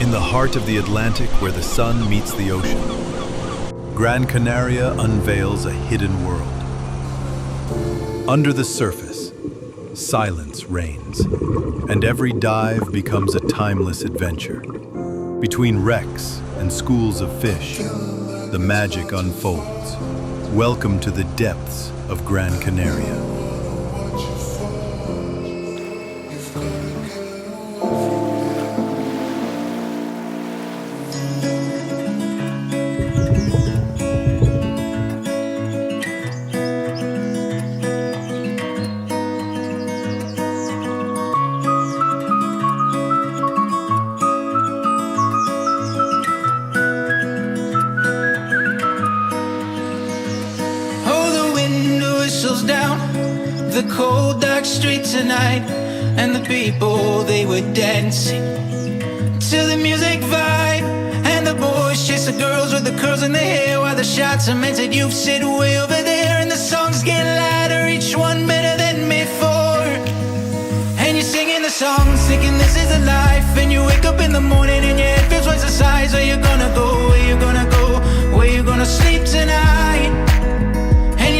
In the heart of the Atlantic where the sun meets the ocean, Gran Canaria unveils a hidden world. Under the surface, silence reigns, and every dive becomes a timeless adventure. Between wrecks and schools of fish, the magic unfolds. Welcome to the depths of Gran Canaria. Down the cold dark street tonight, and the people, they were dancing to the music vibe, and the boys chase the girls with the curls in their hair, while the shots are meant that you sit way over there, and the songs get louder, each one better than before, and you're singing the songs thinking this is a life, and you wake up in the morning and your head feels twice the size. Where you gonna go, where you gonna go, where you gonna sleep tonight?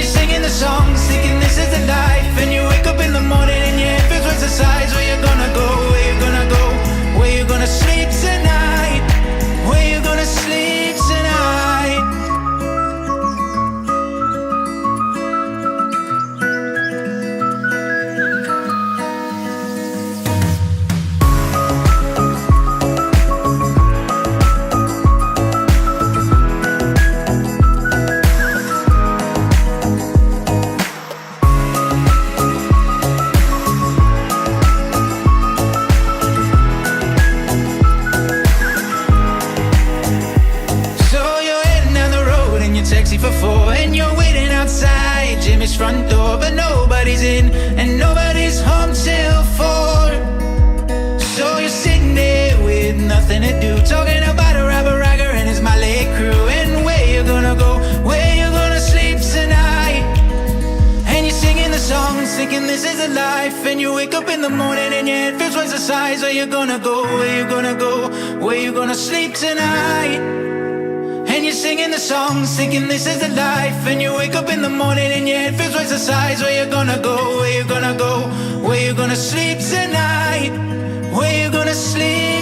Singing the songs, thinking this is the life, and you wake up in the morning and your head feels twice the size. Where you gonna go, where you gonna go, where you gonna sleep tonight, where you gonna sleep tonight. For four, and you're waiting outside Jimmy's front door, but nobody's in and nobody's home till 4. So you're sitting there with nothing to do, talking about a robber rocker and his Malay crew, and where you gonna go, where you gonna sleep tonight? And you're singing the songs, thinking this is a life, and you wake up in the morning and your head feels twice the size. Where you gonna go, where you gonna go, where you gonna sleep tonight? And you're singing the songs, thinking this is the life, and you wake up in the morning and your head feels twice the size. Where you gonna go, where you gonna go, where you gonna sleep tonight, where you gonna sleep